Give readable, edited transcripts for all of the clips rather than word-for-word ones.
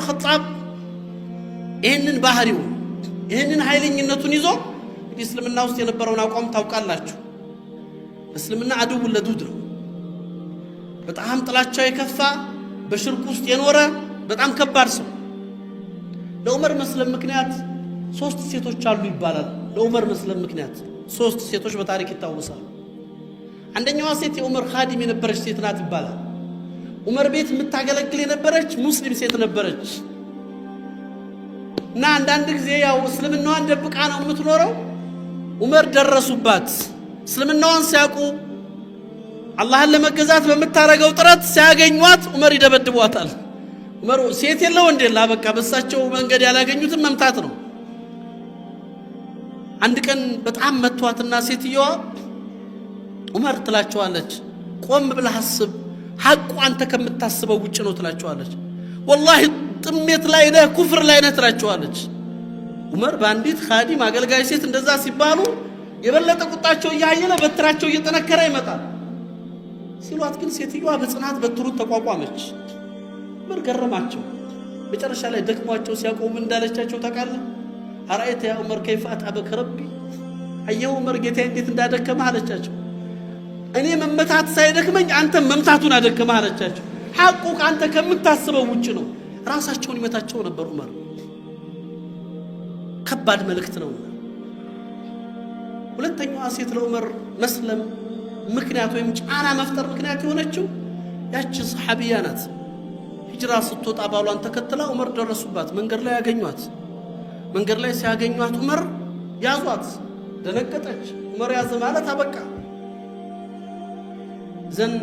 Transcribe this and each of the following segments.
ኸጣብ ይሄንን ባህሪው ይሄንን ኃይለኝነቱን ይዞ እስልምና ውስጥ የነበረውን አቋም ታውቃላችሁ። እስልምና አድው ለዱድ ነው። በጣም ጥላቻው የከፋ በሽርክ ውስጥ የኖረ በጣም ከባድ ሰው። ለዑመር መስለም ምክንያት 3 ሴቶች አሉ ይባላል። ለዑመር መስለም ምክንያት 3 ሴቶች በታሪክ ይታወሳሉ። አንደኛዋ ሴት የዑመር ኻዲም የነበረች ሴት ናት ይባላል። ዑመር ቤት የምታገለግል የነበረች ሙስሊም ሴት ነበረች እና አንዳንድ ጊዜ ያው እስልምናዋን ደብቃ ነው የምትኖረው። ዑመር ደረሱባት። እስልምናዋን ሲያውቁ አላህን ለመገዛት በምታረገው ጥረት ሲያገኟት ዑመር ይደበድቧታል። ዑመር ሴት የለው እንደላ በቃ በሳቸው መንገድ ያላገኙትን መምታት ነው። አንድ ቀን በጣም መቷትና ሴትየዋ ዑመር ትላቸዋለች፣ ቆም ብለህ አስብ፣ ሐቁ አንተ ከምታስበው ውጭ ነው ትላቸዋለች። ወላሂ ጥሜት ላይ ነህ፣ ኩፍር ላይ ነህ ትላቸዋለች። ዑመር በአንዲት ኻዲም አገልጋይ ሴት እንደዛ ሲባሉ የበለጠ ቁጣቸው እያየለ በትራቸው እየጠነከረ ይመጣል። ሲሏት ግን ሴትዮዋ በጽናት በትሩን ተቋቋመች። ዑመር ገረማቸው። መጨረሻ ላይ ደክሟቸው ሲያቆሙ እንዳለቻቸው ታውቃለህ? አራአይተ ያ ዑመር ከይፈ አትዐበከ ረቢ፣ አየኸው ዑመር ጌታዬ እንዴት እንዳደከመህ አለቻቸው። እኔ መመታት ሳይደክመኝ አንተ መምታቱን አደከመህ አለቻቸው። ሐቁ አንተ ከምታስበው ውጭ ነው። ራሳቸውን ይመታቸው ነበር ዑመር። ከባድ መልእክት ነው። ሁለተኛዋ ሴት ለዑመር መስለም ምክንያት ወይም ጫና መፍጠር ምክንያት የሆነችው ያቺ ሰሐቢያ ናት። ሂጅራ ስትወጣ ባሏን ተከትላ ዑመር ደረሱባት። መንገድ ላይ ያገኟት። መንገድ ላይ ሲያገኟት ዑመር ያዟት። ደነገጠች። ዑመር ያዘ ማለት አበቃ። ዘን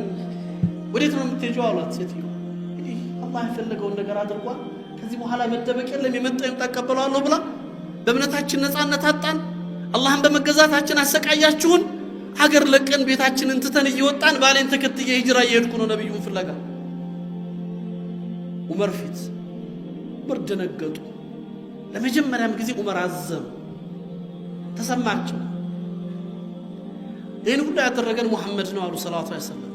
ወዴት ነው የምትሄጂው አሏት። ሴትዮ እንግዲህ አላህ የፈለገውን ነገር አድርጓል። ከዚህ በኋላ መደበቅ የለም፣ የመጣው የምታቀበለዋለሁ ብላ በእምነታችን ነፃነት አጣን፣ አላህን በመገዛታችን አሰቃያችሁን፣ ሀገር ለቀን ቤታችንን ትተን እየወጣን ባሌን ተከትዬ ሂጅራ እየሄድኩ ነው ነብዩን ፍለጋ። ዑመር ፊት ዑመር ደነገጡ። ለመጀመሪያም ጊዜ ዑመር አዘኑ፣ ተሰማቸው። ይህን ሁሉ ያደረገን ሙሐመድ ነው አሉ ሰለላሁ ዐለይሂ ወሰለም።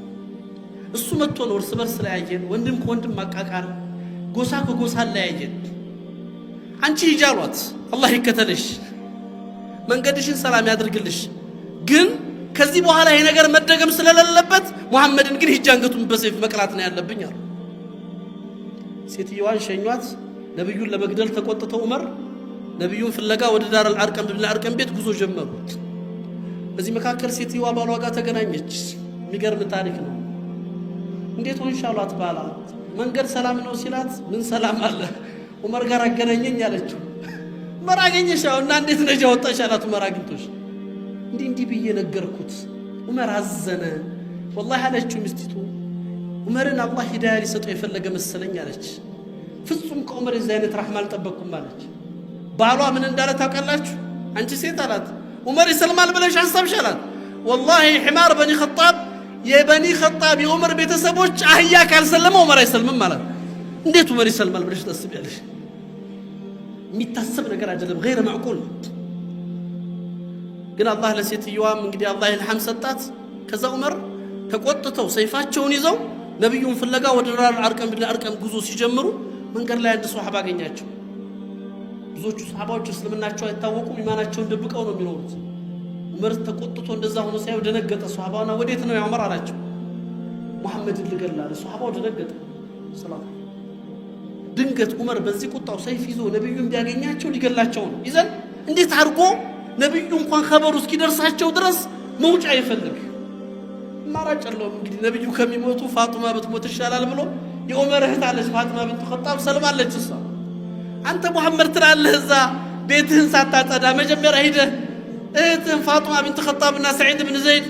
እሱ መጥቶ ነው እርስ በርስ ለያየን፣ ወንድም ከወንድም ማቃቃር፣ ጎሳ ከጎሳ ለያየን። አንቺ ሂጂ አሏት፣ አላህ ይከተልሽ፣ መንገድሽን ሰላም ያድርግልሽ፣ ግን ከዚህ በኋላ ይሄ ነገር መደገም ስለሌለበት ሙሐመድን ግን ሂጂ አንገቱን በሰይፍ መቅላት ነው ያለብኝ አሉ። ሴትዮዋን ሸኟት። ነብዩን ለመግደል ተቆጥተው ዑመር ነብዩን ፍለጋ ወደ ዳር አልአርቀም ብን አርቀም ቤት ጉዞ ጀመሩ። በዚህ መካከል ሴትዮዋ ባሏ ጋር ተገናኘች። የሚገርም ታሪክ ነው። እንዴት ሆንሽ አሏት። ባላ መንገድ ሰላም ነው ሲላት፣ ምን ሰላም አለ ዑመር ጋር አገናኘኝ አለችው። ዑመር አገኘሽ እና እንዴት ነጃ ወጣሽ አላት። ዑመር አግኝቶሽ እንዲህ ብዬ ነገርኩት። ዑመር አዘነ ወላሂ አለችው ሚስቲቱ። ዑመርን አላህ ሂዳያ ሊሰጠው የፈለገ መሰለኝ አለች። ፍጹም ከዑመር የዚህ አይነት ረሕማ አልጠበቅኩም አለች። ባሏ ምን እንዳለ ታውቃላችሁ? አንቺ ሴት አላት፣ ዑመር ይሰልማል ብለሽ አሰብሽ አላት። ወላሂ ሒማር በኒ ኸጣብ የበኒ ኸጣብ የዑመር ቤተሰቦች አህያ ካልሰለመ ዑመር አይሰልምም ማለት። እንዴት ዑመር ይሰልማል ብለሽ ታስቢያለሽ? የሚታሰብ ነገር አይደለም፣ ገይረ ማዕቁል። ግን አላህ ለሴትዮዋም እንግዲህ አላህ ኢልሃም ሰጣት። ከዛ ዑመር ተቆጥተው ሰይፋቸውን ይዘው ነብዩን ፍለጋ ወደ ዳር አርቀም ብን አርቀም ጉዞ ሲጀምሩ መንገድ ላይ አንድ ሱሐባ አገኛቸው። ብዙዎቹ ሱሐባዎች እስልምናቸው አይታወቁም፣ ኢማናቸውን ደብቀው ነው የሚኖሩት። ዑመር ተቆጥቶ እንደዛ ሆኖ ሳይው ደነገጠ። ሱሐባውና ወዴት ነው ያ ዑመር አላቸው። ሙሐመድን ልገላ አለ። ሱሐባው ደነገጠ። ሰላም ድንገት ዑመር በዚህ ቁጣው ሰይፍ ይዞ ነብዩን ቢያገኛቸው ሊገላቸው ነው። ይዘን እንዴት አድርጎ ነብዩ እንኳን ኸበሩ እስኪደርሳቸው ድረስ መውጫ ይፈልግ ማራጭ የለውም። እንግዲህ ነብዩ ከሚሞቱ ፋጡማ ብትሞት ይሻላል ብሎ የዑመር እህት አለች ፋጡማ ቢንቱ ኸጣብ ሰልማለች። እሷ አንተ ሙሐመድ ትላለህ እዛ ቤትህን ሳታጸዳ መጀመሪያ ሂደህ እህትህን ፋጡማ ቢንቱ ኸጣብና ሰዒድ ብን ዘይድ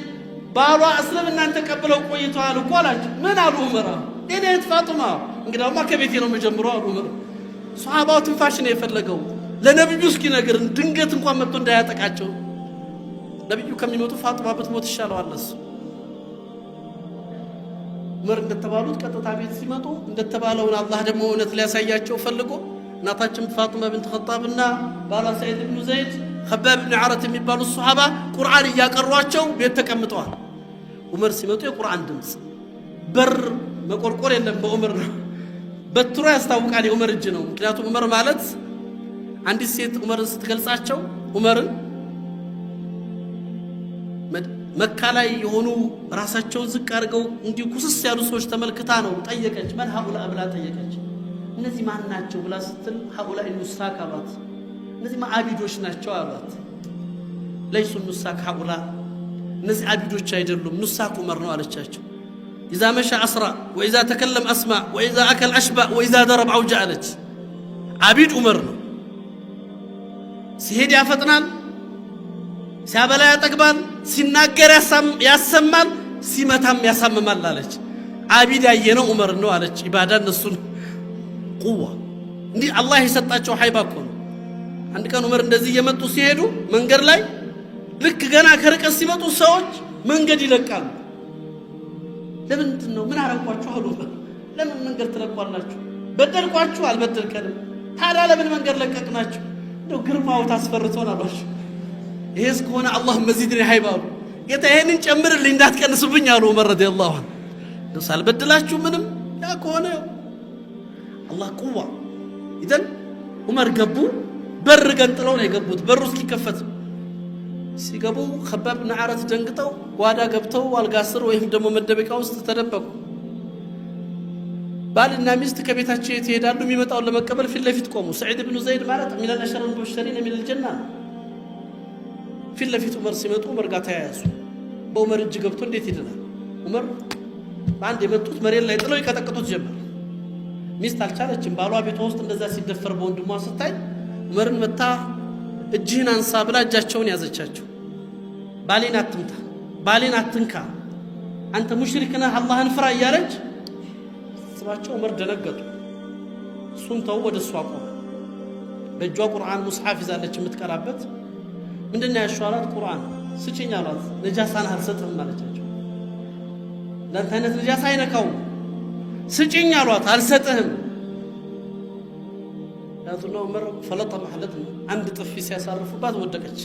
ባሏ እስልምናን ተቀብለው ቆይተዋል እኮ አላቸው። ምን አሉ ዑመር? የኔ እህት ፋጡማ እንግዲያውማ ከቤቴ ነው መጀመሪያው አሉ ዑመር። ሱሐባው ትንፋሽ ነው የፈለገው ለነብዩ እስኪነግር ድንገት እንኳን መጥቶ እንዳያጠቃቸው። ነብዩ ከሚሞቱ ፋጡማ ብትሞት ይሻለዋል እሱ። ዑመር እንደተባሉት ቀጥታ ቤት ሲመጡ እንደተባለውን አላህ ደግሞ እውነት ሊያሳያቸው ፈልጎ እናታችን ፋጡማ ቢንት ኸጣብና ባሏ ሰዒድ ብን ዘይድ ኸባብ ብን ዓረት የሚባሉ ሱሐባ ቁርአን እያቀሯቸው ቤት ተቀምጠዋል። ዑመር ሲመጡ የቁርአን ድምፅ በር መቆርቆር የለም በዑመር ነው። በትሮ ያስታውቃል የዑመር እጅ ነው። ምክንያቱም ዑመር ማለት አንዲት ሴት ዑመርን ስትገልጻቸው ዑመርን መካ ላይ የሆኑ ራሳቸውን ዝቅ አድርገው እንዲሁ ኩስስ ያሉ ሰዎች ተመልክታ ነው ጠየቀች። መን ሀኡላ ብላ ጠየቀች። እነዚህ ማን ናቸው ብላ ስትል ሀኡላ ኑሳክ አሏት። እነዚህ አቢዶች ናቸው አሏት። ለይሱ ኑሳክ ሀኡላ፣ እነዚህ አቢዶች አይደሉም፣ ኑሳክ ዑመር ነው አለቻቸው። ኢዛ መሻ አስራ ወኢዛ ተከለም አስማ ወኢዛ አከል አሽባ ወኢዛ ደረብ አውጃ አለች። አቢድ ዑመር ነው። ሲሄድ ያፈጥናል፣ ሲያበላ ያጠግባል፣ ሲናገር ያሰማል፣ ሲመታም ያሳምማል አለች። አቢድ ያየነው ዑመር ነው አለች። ኢባዳ እነሱን ቁዋ እንዲህ አላህ የሰጣቸው ሀይባ እኮ ነው። አንድ ቀን ዑመር እንደዚህ እየመጡ ሲሄዱ መንገድ ላይ ልክ ገና ከርቀት ሲመጡ ሰዎች መንገድ ይለቃሉ። ለምንድን ነው ምን አረኳችሁ አሉ። ለምን መንገድ ትለቋላችሁ? በደልኳችሁ? አልበደልከንም። ታዲያ ለምን መንገድ ለቀቅናችሁ? እንደው ግርማው ታስፈርቶን አሏቸው። ይሄስ ከሆነ አላህ መዚድን ሀይባሉ ጌታ ይሄንን ጨምርልኝ እንዳትቀንሱብኝ አሉ ዑመር ረዲየላሁ ዐንሁ። እንደው ሳልበድላችሁ ምንም ያ ከሆነ አላህ ቁዋ። ኢዘን ዑመር ገቡ። በር ገንጥለው ነው የገቡት። በሩ እስኪከፈት ሲገቡ ኸባብ ብን አረት ደንግጠው ጓዳ ገብተው አልጋ ስር ወይም ደግሞ መደበቂያ ውስጥ ተደበቁ። ባልና ሚስት ከቤታቸው ይሄዳሉ። የሚመጣውን ለመቀበል ፊት ለፊት ቆሙ። ሰዒድ ብኑ ዘይድ ማለት ሚነል አሸረል ሙበሸሪነ ሚነል ጀና ፊት ለፊት ዑመር ሲመጡ ዑመር ጋር ተያያዙ። በዑመር እጅ ገብቶ እንዴት ይድናል? ዑመር በአንድ የመጡት መሬት ላይ ጥለው ይቀጠቅጡት ጀመር። ሚስት አልቻለችም። ባሏ ቤቷ ውስጥ እንደዛ ሲደፈር በወንድሟ ስታይ ዑመርን መታ እጅህን አንሳ ብላ እጃቸውን ያዘቻቸው። ባሌን አትምታ፣ ባሌን አትንካ፣ አንተ ሙሽሪክ ነህ፣ አላህን ፍራ እያለች ስባቸው። ዑመር ደነገጡ። እሱን ተው፣ ወደ እሷ ቆመ። በእጇ ቁርአን ሙስሐፍ ይዛለች የምትቀራበት። ምንድነው ያሻላት? ቁርአን ስጭኝ አሏት። ነጃሳን አልሰጥህም አለቻቸው። ለአንተ አይነት ነጃሳ አይነካውም፣ ስጭኝ አሏት። አልሰጥህም ያቱና ዑመር ፈለጠ ማህለት አንድ ጥፊ ሲያሳርፉባት ወደቀች።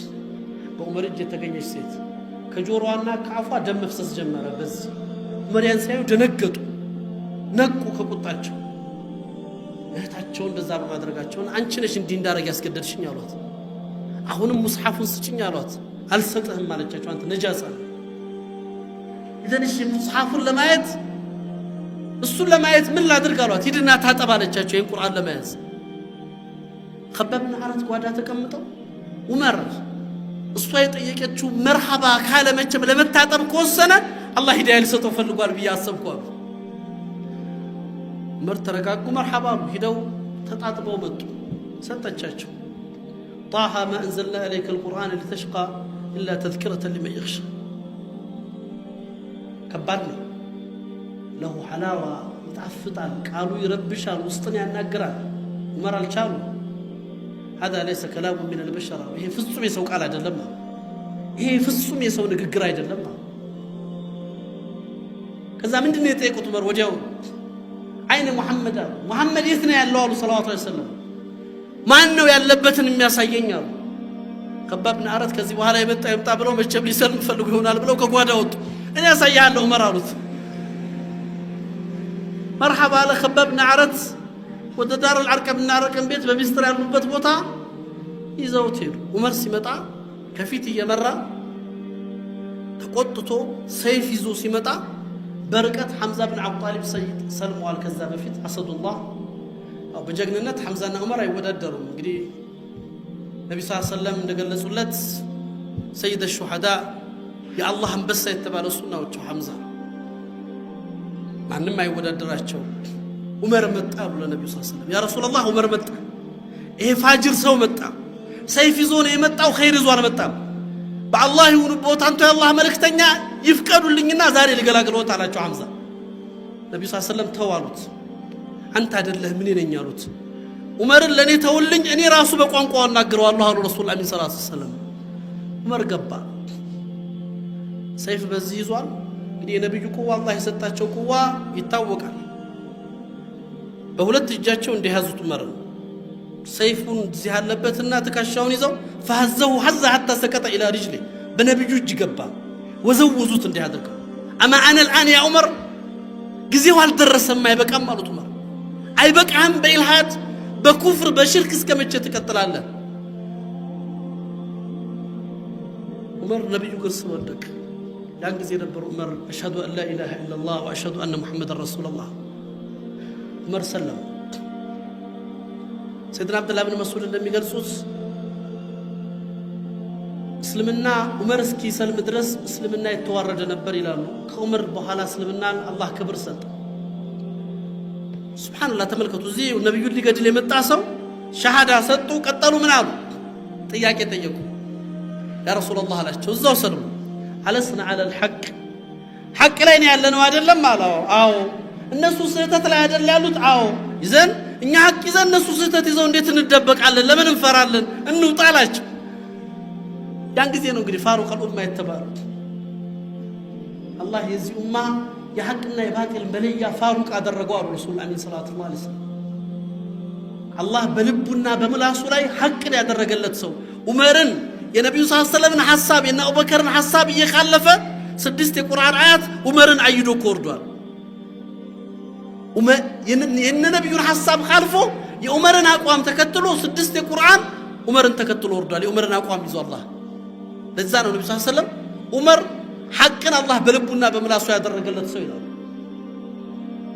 በዑመር እጅ የተገኘች ሴት ከጆሮዋና ከአፏ ደም መፍሰስ ጀመረ። በዚህ ዑመር ያን ሲያዩ ደነገጡ፣ ነቁ ከቁጣቸው። እህታቸው እንደዛ በማድረጋቸው አንቺ ነሽ እንዲህ እንዳረግ ያስገደድሽኝ አሏት። አሁንም ሙስሐፉን ስጭኝ አሏት። አልሰጥህም አለቻቸው። አንተ ነጃሳ ኢዘንሽ ሙስሐፉን ለማየት እሱን ለማየት ምን ላድርግ አሏት። ሂድና ታጠብ አለቻቸው። ይህን ቁርአን ለመያዝ ኸባብ ብን አረት ጓዳ ተቀምጠው ዑመር እሷ የጠየቀችው መርሐባ ካለ መቼም ለመታጠብ ከወሰነ አላህ ሂዳያ ሊሰጠው ፈልጓል ብዬ አሰብኩ አሉ። ዑመር ተረጋጉ። መርሐባ ሂደው ተጣጥበው መጡ። ሰጠቻቸው። ጣሃ ማ አንዘልና ኢለይከ አልቁርአን ሊተሽቃ ኢላ ተዝኪረተን ሊመን የኽሻ። ከባድ ነው። ለሁ ሐላዋ ይጣፍጣል፣ ቃሉ ይረብሻል፣ ውስጥን ያናግራል። ዑመር አልቻሉ። هذا ليس كلام من البشر، ይሄ ፍጹም የሰው ቃል አይደለም፣ ይሄ ፍጹም የሰው ንግግር አይደለም። ከዛ ምንድነው የጠየቁት ዑመር ወዲያው አይነ ሙሐመድ አሉ። ሙሐመድ የት ነው ያለው አሉ ሰለላሁ ዐለይሂ ወሰለም። ማን ነው ያለበትን የሚያሳየኝ አሉ። ኸባብ ብን አረት ከዚህ በኋላ የመጣ ይምጣ ብለው መቼም ሊሰልም ፈልጉ ይሆናል ብለው ከጓዳ ወጡ። እኔ ያሳያለሁ ዑመር አሉት። መርሐባ አለ ኸባብ ብን አረት። ወደ ዳር አልዓርቀም እና አርቀም ቤት በሚስጥር ያሉበት ቦታ ይዘውት ሄዱ። ዑመር ሲመጣ ከፊት እየመራ ተቆጥቶ ሰይፍ ይዞ ሲመጣ በርቀት ሐምዛ ብን አቡ ጣሊብ ሰልመዋል። ከዛ በፊት አሰዱላህ በጀግንነት ሐምዛና ዑመር አይወዳደሩም። እንግዲህ ነቢ ሰለላሁ ዐለይሂ ወሰለም እንደገለጹለት ሰይድ ሹሃዳ የአላህ አንበሳ የተባለው እሱ ናቸው ሐምዛ። ማንም አይወዳደራቸው። ዑመር መጣ ብሎ ነብዩ ሰለላሁ ዐለይሂ ወሰለም ያ ረሱላህ ዑመር መጣ፣ ይሄ ፋጅር ሰው መጣ፣ ሰይፍ ይዞ ነው የመጣው፣ ኸይር ይዞ አልመጣም። በአላህ ይሁን ቦታ አንተ የአላህ መልእክተኛ ይፍቀዱልኝና ዛሬ ልገላግሎት አላቸው ሐምዛ። ነብዩ ሰለላሁ ዐለይሂ ወሰለም ተው አሉት። አንተ አይደለህ ምን ነኝ አሉት። ዑመርን ለኔ ተውልኝ፣ እኔ ራሱ በቋንቋው አናግረዋለሁ አሉ ረሱላህ ሰለላሁ ዐለይሂ ወሰለም። ዑመር ገባ። ሰይፍ በዚህ ይዟል። እንግዲህ የነብዩ ቁዋ አላህ የሰጣቸው ቁዋ ይታወቃል። በሁለት እጃቸው እንደያዙት ዑመር ሰይፉን እዚህ ያለበትና ትከሻውን ይዘው ፈሐዘው ሐዛ ሐታ ሰቀጠ ኢላ ሪጅሊ በነብዩ እጅ ገባ። ወዘውዙት እንዲያደርገው አማ አነ الان ያ ዑመር ጊዜው አልደረሰም አይበቃም አሉት ዑመር። አይበቃህም በኢልሃድ በኩፍር በሽርክ እስከመቼ ትቀጥላለህ? ዑመር ነብዩ ገስ ወደቅ። ያን ጊዜ ነበር ዑመር አሽሀዱ አን ላ ኢላሃ ኢላላህ ወአሽሀዱ አነ ሙሐመደን ረሱሉላህ ዑመር ሰለም። ሰይድና አብዱላህ ብን መስዑድ እንደሚገልጹት እስልምና ዑመር እስኪሰልም ድረስ እስልምና የተዋረደ ነበር ይላሉ። ከዑመር በኋላ እስልምናን አላህ ክብር ሰጠ። ሱብሃንአላህ ተመልከቱ። እዚህ ነብዩን ሊገድል የመጣ ሰው ሸሃዳ ሰጡ። ቀጠሉ ምን አሉ? ጥያቄ ጠየቁ። ያ ረሱላህ አላቸው እዛው ሰልሙ አለስና አለል ሐቅ ላይ ነው ያለነው አይደለም አለው። አዎ እነሱ ስህተት ላይ አይደል ያሉት? አዎ ይዘን እኛ ሐቅ ይዘን እነሱ ስህተት ይዘው እንዴት እንደበቃለን? ለምን እንፈራለን? እንውጣ አላቸው። ያን ጊዜ ነው እንግዲህ ፋሩቅ አልኡማ የተባሉት። አላህ የዚህ ኡማ የሐቅና የባጢል መለያ ፋሩቅ አደረገው አሉ ረሱል አሚን ሰለላሁ ዐለይሂ ወሰለም። አላህ በልቡና በምላሱ ላይ ሐቅን ያደረገለት ሰው ዑመርን የነብዩ ሰለላሁ ዐለይሂ ወሰለም ሐሳብ የነ አቡበከርን ሐሳብ እየካለፈ 6 የቁርአን አያት ዑመርን አይዶ ኮርዷል። የነ ነብዩን ሐሳብ ካልፎ የዑመርን አቋም ተከትሎ 6 የቁርአን ዑመርን ተከትሎ ወርዷል። የዑመርን አቋም ይዞ አላህ ለዛ ነው ነብዩ ሰለላሁ ዐለይሂ ወሰለም ዑመር ሐቅን አላህ በልቡና በምላሱ ያደረገለት ሰው ይላል።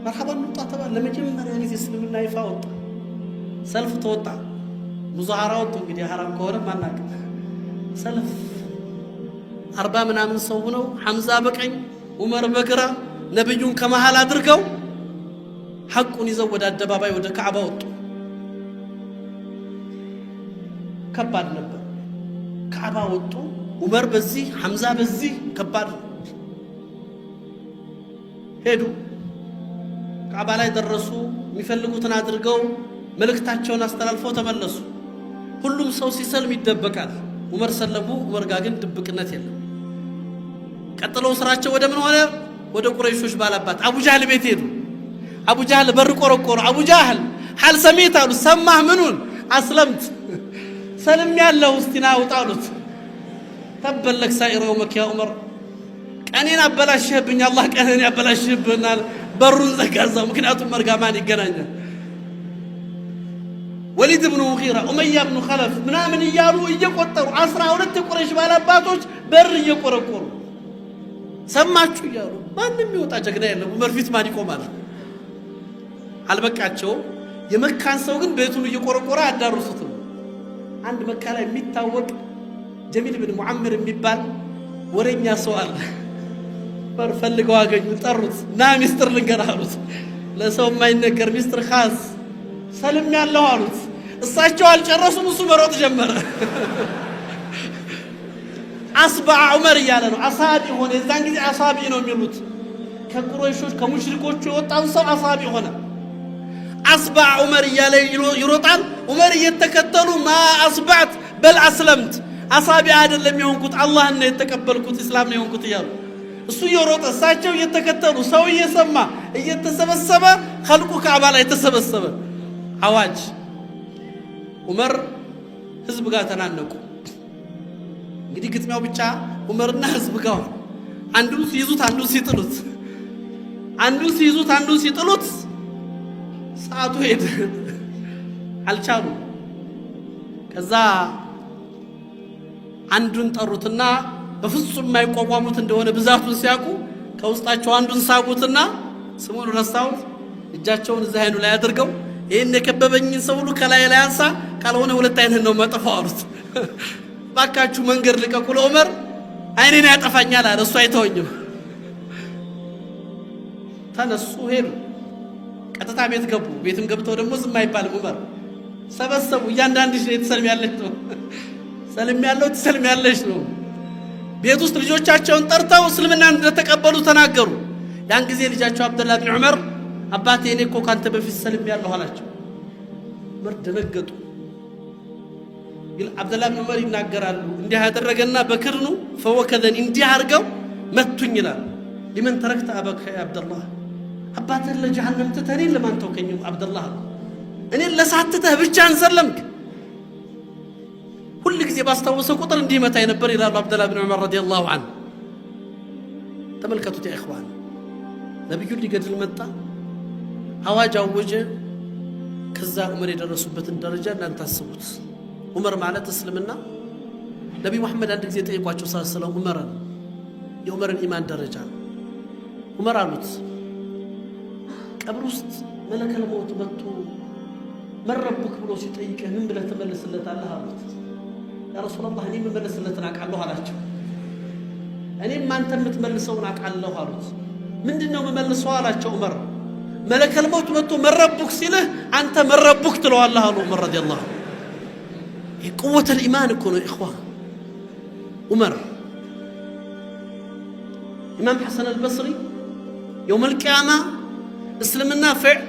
መርሐባን ወጣ ተባለ። ለመጀመሪያ ጊዜ እስልምና ይፋ ወጣ። ሰልፍ ተወጣ። ሙዛሃራ ወጡ። እንግዲህ ሐራም ከሆነ ማናቅ ሰልፍ 40 ምናምን ሰው ሆነው ሐምዛ በቀኝ ዑመር በግራ ነብዩን ከመሃል አድርገው ሐቁን ይዘው ወደ አደባባይ ወደ ካዕባ ወጡ። ከባድ ነበር። ካዕባ ወጡ። ዑመር በዚህ ሐምዛ በዚህ ከባድ ሄዱ። ካዕባ ላይ ደረሱ። የሚፈልጉትን አድርገው መልእክታቸውን አስተላልፈው ተመለሱ። ሁሉም ሰው ሲሰልም ይደበቃል። ዑመር ሰለሙ። ዑመር ጋር ግን ድብቅነት የለም። ቀጥለው ስራቸው ወደ ምን ሆነ? ወደ ቁረይሾች ባላባት አቡ ጃህል ቤት ሄዱ። አቡ ጃህል በር ቆረቆሩ። አቡ ጃህል ሐል ሰሚት አሉ። ሰማህ? ምኑን? አስለምት ሰልም ያለው እስቲና ውጣሉት። ተበለክ ሳኢረ የውመክ ያ ዑመር፣ ቀኔን አበላሽህብኝ፣ አላህ ቀኔን ያበላሽህብናል። በሩን ዘጋዛው። ምክንያቱም ዑመር ጋር ማን ይገናኛል? ወሊድ ብኑ ሙጊራ፣ ኡመያ ብኑ ኸለፍ ምናምን እያሉ እየቆጠሩ 12 የቁረይሽ ባላባቶች በር እየቆረቆሩ ሰማችሁ እያሉ ማንም ይወጣ ጀግና የለም። ዑመር ፊት ማን ይቆማል? አልበቃቸውም። የመካን ሰው ግን ቤቱን እየቆረቆረ አዳሩሱትም። አንድ መካ ላይ የሚታወቅ ጀሚል ብን ሙዓምር የሚባል ወሬኛ ሰው አለ። በር ፈልገው አገኙ። ጠሩት። ና ሚስጥር ልንገርህ አሉት። ለሰው የማይነገር ሚስጥር ኻስ ሰልም ያለው አሉት። እሳቸው አልጨረሱም። እሱ መሮጥ ጀመረ። አስባዕ ዑመር እያለ ነው። አሳቢ ሆነ። የዛን ጊዜ አሳቢ ነው የሚሉት። ከቁረይሾች ከሙሽሪኮቹ የወጣን ሰው አሳቢ ሆነ። አስባዕ ዑመር እያለ ይሮጣል። ዑመር እየተከተሉ ማ አስባዕት በል አስለምት፣ አሳቢ አይደለም የሆንኩት አላህን ነው የተቀበልኩት እስላም ነው የሆንኩት እያሉ እሱ እየሮጠ እሳቸው እየተከተሉ ሰው እየሰማ እየተሰበሰበ ኸልቁ ካዕባ ላይ ተሰበሰበ። አዋጅ! ዑመር ህዝብ ጋር ተናነቁ። እንግዲህ ግጥሚያው ብቻ ዑመርና ህዝብ ጋር አንዱን ሲይዙት አንዱን ሲጥሉት፣ አንዱን ሲይዙት አንዱን ሲጥሉት ሰዓቱ ሄደ። አልቻሉ። ከዛ አንዱን ጠሩትና በፍጹም የማይቋቋሙት እንደሆነ ብዛቱን ሲያውቁ ከውስጣቸው አንዱን ሳቡትና ስሙን ረሳሁት፣ እጃቸውን እዛ አይኑ ላይ አድርገው ይሄን የከበበኝን ሰው ሁሉ ከላይ ላይ አንሳ፣ ካልሆነ ሁለት አይንህን ነው መጥፋው አሉት። ባካችሁ መንገድ ልቀቁ ለዑመር፣ አይኔን ያጠፋኛል አለ። እሱ አይተወኝም። ተነሱ ሄዱ። ቀጥታ ቤት ገቡ። ቤትም ገብተው ደግሞ ዝም አይባልም። ዑመር ሰበሰቡ። እያንዳንድሽ ነው የተሰልም ያለች ነው ሰልም ያለው ተሰልም ያለች ነው። ቤት ውስጥ ልጆቻቸውን ጠርተው እስልምናን እንደተቀበሉ ተናገሩ። ያን ጊዜ ልጃቸው አብደላህ ብን ዑመር አባቴ እኔ እኮ ካንተ በፊት ሰልም ያለሁ አላቸው። ዑመር ደነገጡ። ግን አብደላህ ብን ዑመር ይናገራሉ። እንዲህ ያደረገና በክርኑ ፈወከዘን እንዲህ አድርገው መቱኝ ይላል። ሊመን ተረክተ አበከ ያ አብደላህ፣ አባትህን ለጀሃነም ትተህ እኔን ለማን ተውከኝ አብደላህ? እኔን ለሳትተህ ብቻህን ሰለምክ? ሁል ጊዜ ባስታወሰ ቁጥር እንዲህ መታኝ ነበር ይላሉ አብደላህ ብን ዑመር ረዲየላሁ ዐንሁ። ተመልከቱት ያ ኢኽዋን፣ ነብዩን ሊገድል መጣ። አዋጅ አወጀ። ከዛ ዑመር የደረሱበትን ደረጃ እናንተ አስቡት። ዑመር ማለት እስልምና ነቢ መሐመድ አንድ ጊዜ ጠይቋቸው ሰለላሁ ዑመርን የዑመርን ኢማን ደረጃ ዑመር አሉት ቀብር ውስጥ መለከል ሞት መጥቶ መረብክ ብሎ ሲጠይቅህ ምን ብለህ ትመልስለታለህ አሉት። ያ ረሱላህ እኔ የምመልስለትን አውቃለሁ አላቸው። እኔም አንተ የምትመልሰውን አውቃለሁ አሉት። ምንድነው የምመልሰው አላቸው ዑመር። መለከል ሞት መጥቶ መረብክ ሲልህ አንተ መረብክ ትለዋለህ አሉ ዑመር ረዲየላሁ ዐንሁ። የቁወተ الإيمان እኮ ነው ኢኽዋን ዑመር። ኢማም ሐሰን አልበስሪ يوم القيامة اسلمنا فعل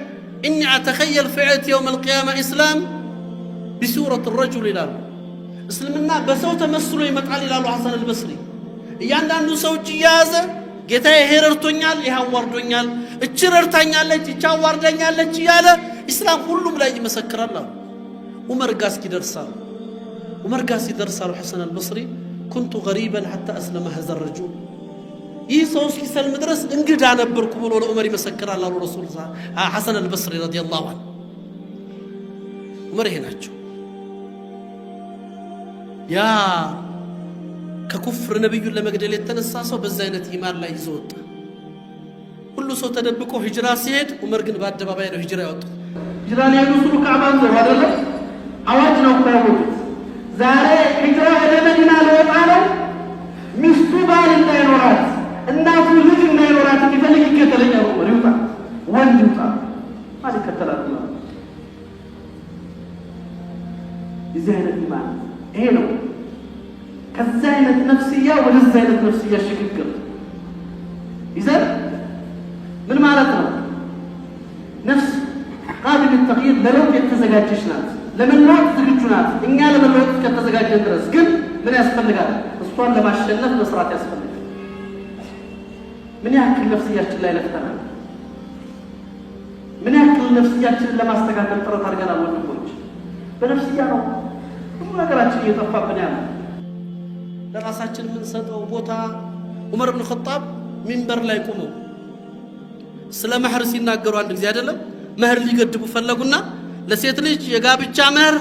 إني أتخيل فعلت يوم القيامة إسلام بسورة الرجل إلى اسلمنا بسو تمثل يمتعل إلى حسن البصري يعني أنه سوى جيازة جتا يهررتونيال يهوردونيال اتشررتانيال اتشاوردانيال اتشياله إسلام كله لا يمسكر الله. عمر قاسكي درسال عمر قاسي درسال حسن البصري كنت غريبا حتى أسلم هذا الرجل يسوس كسل مدرس انقد على بركم ولا عمر يمسكر الله ورسول حسن البصري رضي الله عنه. عمر هناك يا ككفر نبي لما قدل يتنساسو بزاينة إيمان لا يزود كل سو تدبكو هجرة سيد عمر قن بعد بابين هجرة يوت هجرة يدوسوا كعبان زو هذا لا أواجنا وقاموا زاري هجرة إلى مدينة لوطانو مستوبان النيرات الناس لج النيرات كيف اللي يكتلين يا عمر يوطا وين يوطا هذه كتلات الله زين الإيمان هنا كالزينة نفسية وللزينة نفسية شكل إذا من معناتنا نفس قابل للتغيير للوت يتزجاجشنات لمن لوت زجاجنات إننا لمن لوت كتزجاج درس كل من يسفل لقال الصور لما الشنف نصرات يسفل من يحكي النفسيات اللي لفتنا من يحكي النفسيات اللي ما استقعد الطرط هرقنا والنبوج بنفسياته ثم قرأت شيء يطفى بنيانا ለራሳችን ምን ሰጠው ቦታ ዑመር ኢብኑ ኸጣብ ሚንበር ላይ ቆመው ስለ መህር ሲናገሩ አንድ ጊዜ አይደለም መህር ሊገድቡ ፈለጉና ለሴት ልጅ የጋብቻ መህር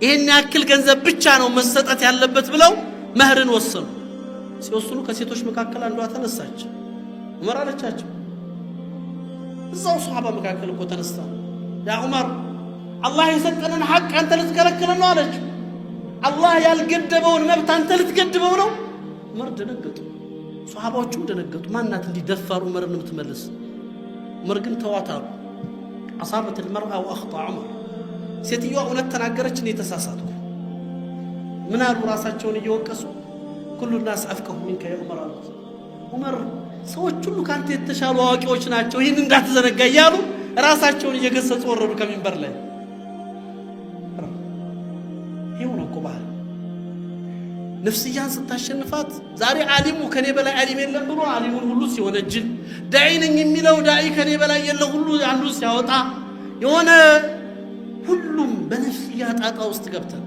ይሄን ያክል ገንዘብ ብቻ ነው መሰጠት ያለበት ብለው መህርን ወሰኑ። ሲወስኑ ከሴቶች መካከል አንዷ ተነሳች። ዑመር አለቻቸው እዛው ሱሐባ መካከል እኮ ተነሳ ያ ዑመር አላህ የሰጠንን ሐቅ አንተ ልትከለክለን ነው አለች። الله ያልገደበውን መብት አንተ ልትገድበው ነው? ዑመር ደነገጡ። ሱሐባዎቹም ደነገጡ። ማናት እንዲህ ደፋር ዑመርን የምትመልስ? ዑመር ግን ተዋታሉ። አሳበት المرأة واخطا عمر ሴትዮዋ እውነት ተናገረች እኔ ተሳሳትኩ። ምን አሉ ራሳቸውን እየወቀሱ كل الناس افقه منك يا عمر አሉ። ዑመር ሰዎች ሁሉ ካንተ የተሻሉ አዋቂዎች ናቸው ይሄን እንዳትዘነጋ እያሉ ራሳቸውን እየገሰጹ ወረዱ ከሚንበር ላይ። يونا كبار نفسيان ستاشنفات زاري عالم وكني بلا عالم يلا برو عالم هلوس يونجل داعين يميلو داعي كني بلا يلا هلوس عنلوس يوطا يونا كلهم بنفسيات عطا واستقبتا